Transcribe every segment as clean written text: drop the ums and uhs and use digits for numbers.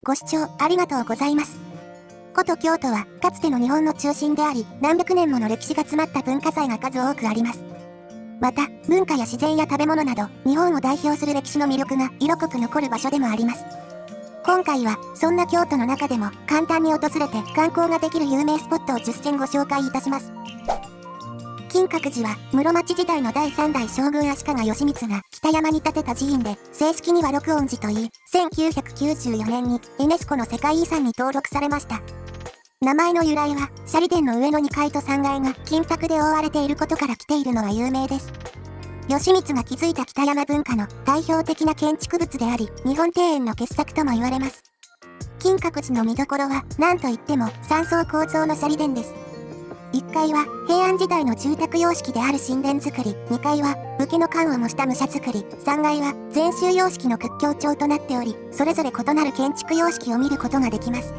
ご視聴ありがとうございます。古都京都はかつての日本の中心であり、何百年もの歴史が詰まった文化財が数多くあります。また、文化や自然や食べ物など、日本を代表する歴史の魅力が色濃く残る場所でもあります。今回は、そんな京都の中でも簡単に訪れて観光ができる有名スポットを10選ご紹介いたします。金閣寺は室町時代の第3代将軍足利義満が北山に建てた寺院で、正式には六恩寺といい、1994年にユネスコの世界遺産に登録されました。名前の由来は、舎利殿の上の2階と3階が金箔で覆われていることから来ているのは有名です。義満が築いた北山文化の代表的な建築物であり、日本庭園の傑作とも言われます。金閣寺の見どころは、何といっても3層構造の舎利殿です。1階は平安時代の住宅様式である神殿造り、2階は武家の冠を模した武者造り、3階は禅宗様式の屈強調となっており、それぞれ異なる建築様式を見ることができます。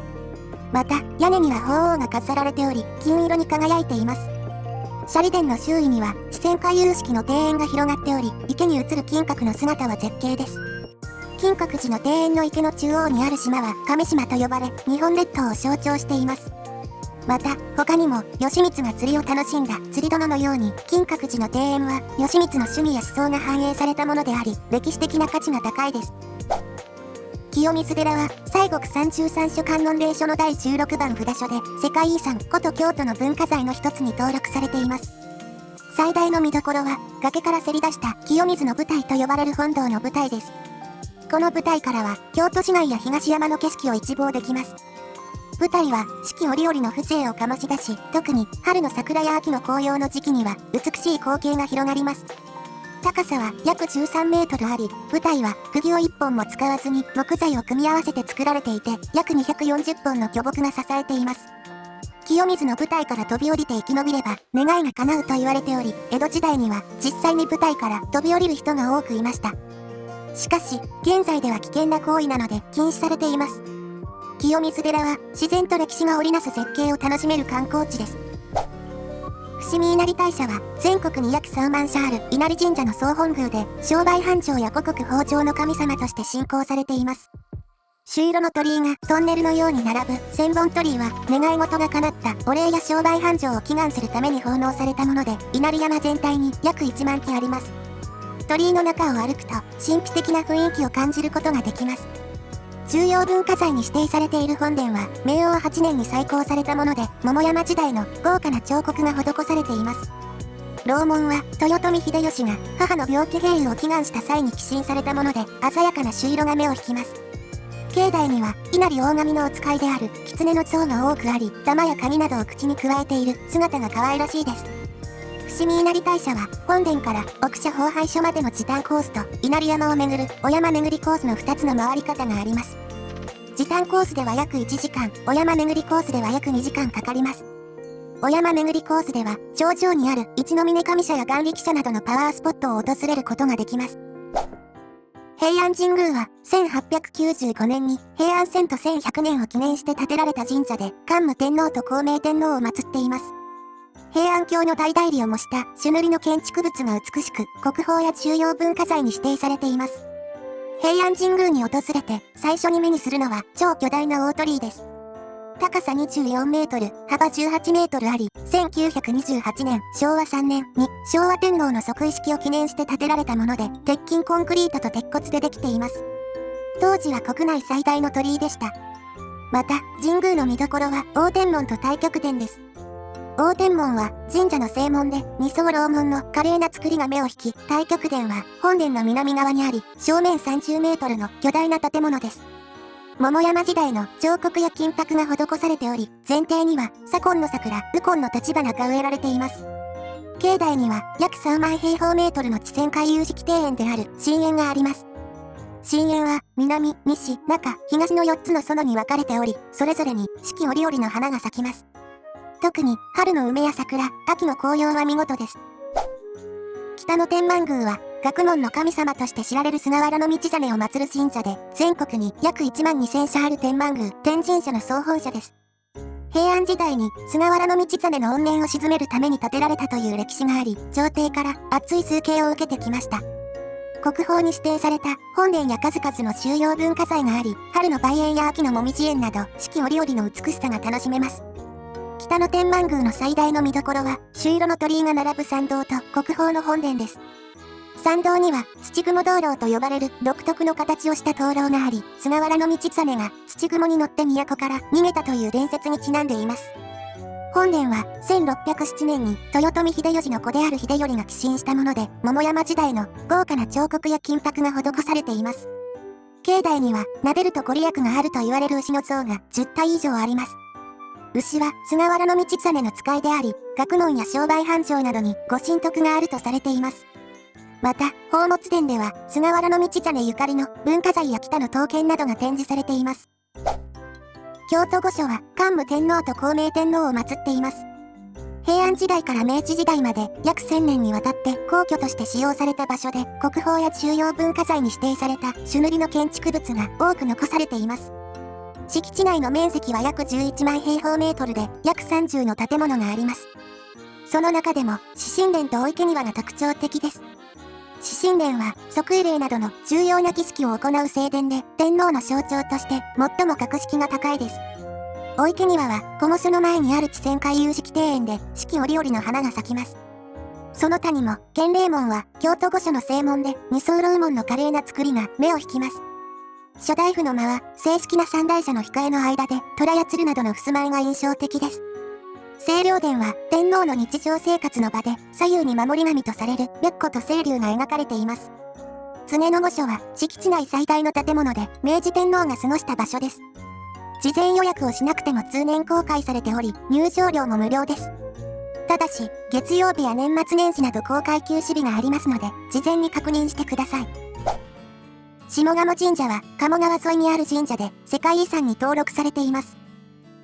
また、屋根には鳳凰が飾られており、金色に輝いています。舎利殿の周囲には自然回遊式の庭園が広がっており、池に映る金閣の姿は絶景です。金閣寺の庭園の池の中央にある島は亀島と呼ばれ、日本列島を象徴しています。また、他にも、義満が釣りを楽しんだ釣り殿のように、金閣寺の庭園は、義満の趣味や思想が反映されたものであり、歴史的な価値が高いです。清水寺は、西国三中三所観音霊所の第16番札所で、世界遺産、古都京都の文化財の一つに登録されています。最大の見どころは、崖からせり出した清水の舞台と呼ばれる本堂の舞台です。この舞台からは、京都市街や東山の景色を一望できます。舞台は四季折々の風情を醸し出し、特に春の桜や秋の紅葉の時期には美しい光景が広がります。高さは約13メートルあり、舞台は釘を1本も使わずに木材を組み合わせて作られていて、約240本の巨木が支えています。清水の舞台から飛び降りて生き延びれば願いが叶うと言われており、江戸時代には実際に舞台から飛び降りる人が多くいました。しかし、現在では危険な行為なので禁止されています。清水寺は自然と歴史が織りなす絶景を楽しめる観光地です。伏見稲荷大社は全国に約3万社ある稲荷神社の総本宮で商売繁盛や五穀豊穣の神様として信仰されています。朱色の鳥居がトンネルのように並ぶ千本鳥居は願い事が叶ったお礼や商売繁盛を祈願するために奉納されたもので、稲荷山全体に約1万基あります。鳥居の中を歩くと神秘的な雰囲気を感じることができます。重要文化財に指定されている本殿は、明王8年に再興されたもので、桃山時代の豪華な彫刻が施されています。楼門は、豊臣秀吉が母の病気平癒を祈願した際に寄進されたもので、鮮やかな朱色が目を引きます。境内には、稲荷大神のお使いである狐の像が多くあり、玉や紙などを口にくわえている姿が可愛らしいです。伏見稲荷大社は、本殿から奥社奉拝所までの時短コースと、稲荷山を巡るお山巡りコースの2つの回り方があります。時短コースでは約1時間、お山巡りコースでは約2時間かかります。お山巡りコースでは、頂上にある一の峰上社や眼力社などのパワースポットを訪れることができます。平安神宮は、1895年に平安遷都1100年を記念して建てられた神社で、桓武天皇と孝明天皇を祀っています。平安京の大内裏を模した朱塗りの建築物が美しく、国宝や重要文化財に指定されています。平安神宮に訪れて最初に目にするのは超巨大な大鳥居です。高さ24メートル、幅18メートルあり、1928年、昭和3年に昭和天皇の即位式を記念して建てられたもので、鉄筋コンクリートと鉄骨でできています。当時は国内最大の鳥居でした。また、神宮の見どころは大天門と太極殿です。大天門は神社の正門で二層楼門の華麗な造りが目を引き、太極殿は本殿の南側にあり、正面30メートルの巨大な建物です。桃山時代の彫刻や金箔が施されており、前庭には左近の桜、右近の立花が植えられています。境内には約3万平方メートルの地泉回遊式庭園である神苑があります。神苑は南、西、中、東の4つの園に分かれており、それぞれに四季折々の花が咲きます。特に春の梅や桜、秋の紅葉は見事です。北野天満宮は学問の神様として知られる菅原道真を祀る神社で、全国に約1万2000社ある天満宮天神社の総本社です。平安時代に菅原道真の怨念を鎮めるために建てられたという歴史があり、朝廷から厚い崇敬を受けてきました。国宝に指定された本殿や数々の重要文化財があり、春の梅園や秋のもみじ園など四季折々の美しさが楽しめます。北野天満宮の最大の見どころは、朱色の鳥居が並ぶ参道と国宝の本殿です。参道には土雲灯籠と呼ばれる独特の形をした灯籠があり、菅原道真が土雲に乗って都から逃げたという伝説にちなんでいます。本殿は1607年に豊臣秀吉の子である秀頼が寄進したもので、桃山時代の豪華な彫刻や金箔が施されています。境内には撫でるとご利益があると言われる牛の像が10体以上あります。牛は菅原道真の使いであり、学問や商売繁盛などにご神徳があるとされています。また、宝物殿では菅原道真ゆかりの文化財や北の刀剣などが展示されています。京都御所は桓武天皇と孝明天皇を祀っています。平安時代から明治時代まで約1000年にわたって皇居として使用された場所で、国宝や重要文化財に指定された朱塗りの建築物が多く残されています。敷地内の面積は約11万平方メートルで約30の建物があります。その中でも、紫宸殿と大池庭が特徴的です。紫宸殿は即位礼などの重要な儀式を行う正殿で、天皇の象徴として最も格式が高いです。大池庭は古御所の前にある地泉回遊式庭園で四季折々の花が咲きます。その他にも建礼門は京都御所の正門で、二層楼門の華麗な造りが目を引きます。初代府の間は正式な三大社の控えの間で虎や鶴などの襖絵が印象的です。清涼殿は天皇の日常生活の場で左右に守り神とされる白虎と清流が描かれています。常野御所は敷地内最大の建物で、明治天皇が過ごした場所です。事前予約をしなくても通年公開されており、入場料も無料です。ただし、月曜日や年末年始など公開休止日がありますので、事前に確認してください。下鴨神社は鴨川沿いにある神社で世界遺産に登録されています。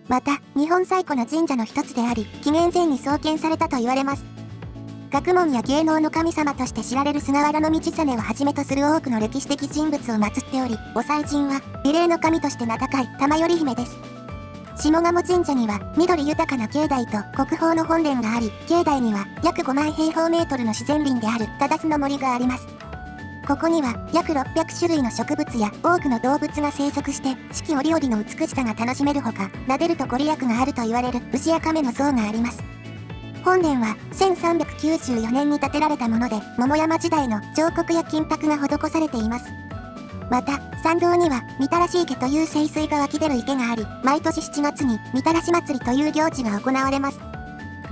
また、日本最古の神社の一つであり、紀元前に創建されたと言われます。学問や芸能の神様として知られる菅原道真をはじめとする多くの歴史的人物を祀っており、御祭神は美麗の神として名高い玉頼姫です。下鴨神社には緑豊かな境内と国宝の本殿があり、境内には約5万平方メートルの自然林である忠須の森があります。ここには約600種類の植物や多くの動物が生息して、四季折々の美しさが楽しめるほか、撫でるとご利益があると言われる牛や亀の像があります。本殿は1394年に建てられたもので、桃山時代の彫刻や金箔が施されています。また、参道にはみたらし池という清水が湧き出る池があり、毎年7月にみたらし祭りという行事が行われます。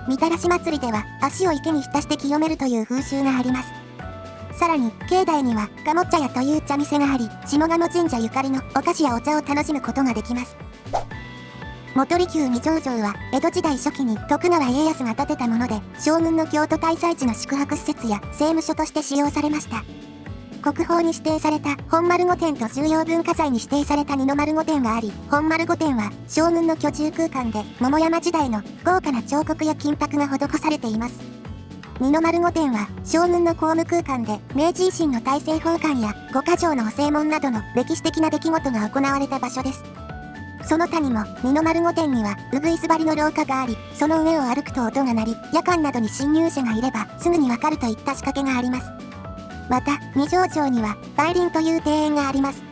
みたらし祭りでは足を池に浸して清めるという風習があります。さらに、境内には鴨茶屋という茶店があり、下鴨神社ゆかりのお菓子やお茶を楽しむことができます。元利休二条城は江戸時代初期に徳川家康が建てたもので、将軍の京都滞在時の宿泊施設や政務所として使用されました。国宝に指定された本丸御殿と重要文化財に指定された二の丸御殿があり、本丸御殿は将軍の居住空間で桃山時代の豪華な彫刻や金箔が施されています。二の丸御殿は将軍の公務空間で明治維新の大政奉還や五箇条のお正門などの歴史的な出来事が行われた場所です。その他にも二の丸御殿にはうぐいす張りの廊下があり、その上を歩くと音が鳴り、夜間などに侵入者がいればすぐにわかるといった仕掛けがあります。また、二条城には梅林という庭園があります。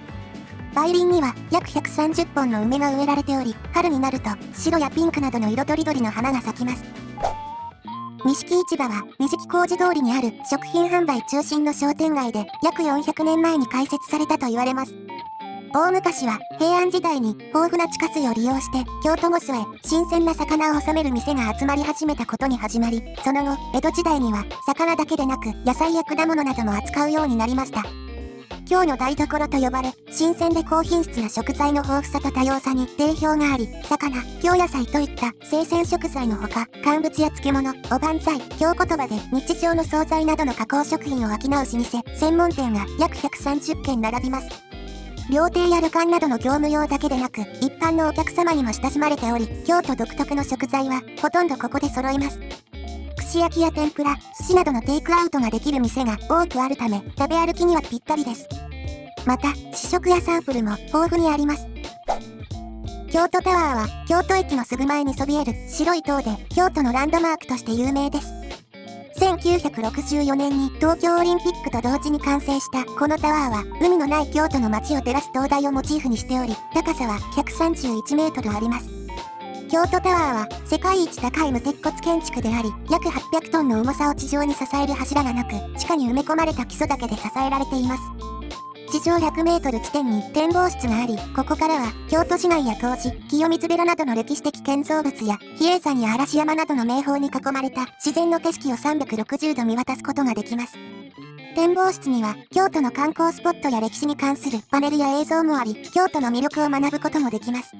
梅林には約130本の梅が植えられており、春になると白やピンクなどの色とりどりの花が咲きます。錦市場は錦小路通りにある食品販売中心の商店街で約400年前に開設されたと言われます。大昔は平安時代に豊富な地下水を利用して京都御所へ新鮮な魚を収める店が集まり始めたことに始まり、その後江戸時代には魚だけでなく野菜や果物なども扱うようになりました。京の台所と呼ばれ、新鮮で高品質な食材の豊富さと多様さに定評があり、魚、京野菜といった生鮮食材のほか、乾物や漬物、おばんざい、京言葉で日常の惣菜などの加工食品を商う老舗、専門店が約130軒並びます。料亭や旅館などの業務用だけでなく、一般のお客様にも親しまれており、京都独特の食材はほとんどここで揃います。串焼きや天ぷら、寿司などのテイクアウトができる店が多くあるため、食べ歩きにはぴったりです。また、試食やサンプルも豊富にあります。京都タワーは、京都駅のすぐ前にそびえる白い塔で、京都のランドマークとして有名です。1964年に東京オリンピックと同時に完成したこのタワーは海のない京都の街を照らす灯台をモチーフにしており、高さは131メートルあります。京都タワーは世界一高い無鉄骨建築であり、約800トンの重さを地上に支える柱がなく、地下に埋め込まれた基礎だけで支えられています。地上100メートル地点に展望室があり、ここからは京都市内や東寺、清水寺などの歴史的建造物や比叡山や嵐山などの名峰に囲まれた自然の景色を360度見渡すことができます。展望室には京都の観光スポットや歴史に関するパネルや映像もあり、京都の魅力を学ぶこともできます。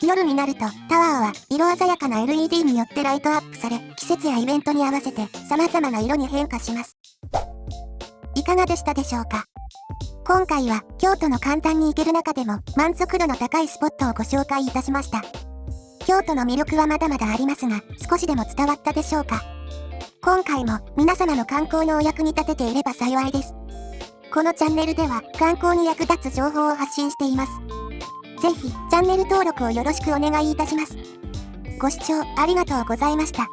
夜になるとタワーは色鮮やかな LED によってライトアップされ、季節やイベントに合わせて様々な色に変化します。いかがでしたでしょうか？今回は京都の簡単に行ける中でも満足度の高いスポットをご紹介いたしました。京都の魅力はまだまだありますが、少しでも伝わったでしょうか？今回も皆様の観光のお役に立てていれば幸いです。このチャンネルでは観光に役立つ情報を発信しています。ぜひチャンネル登録をよろしくお願いいたします。ご視聴ありがとうございました。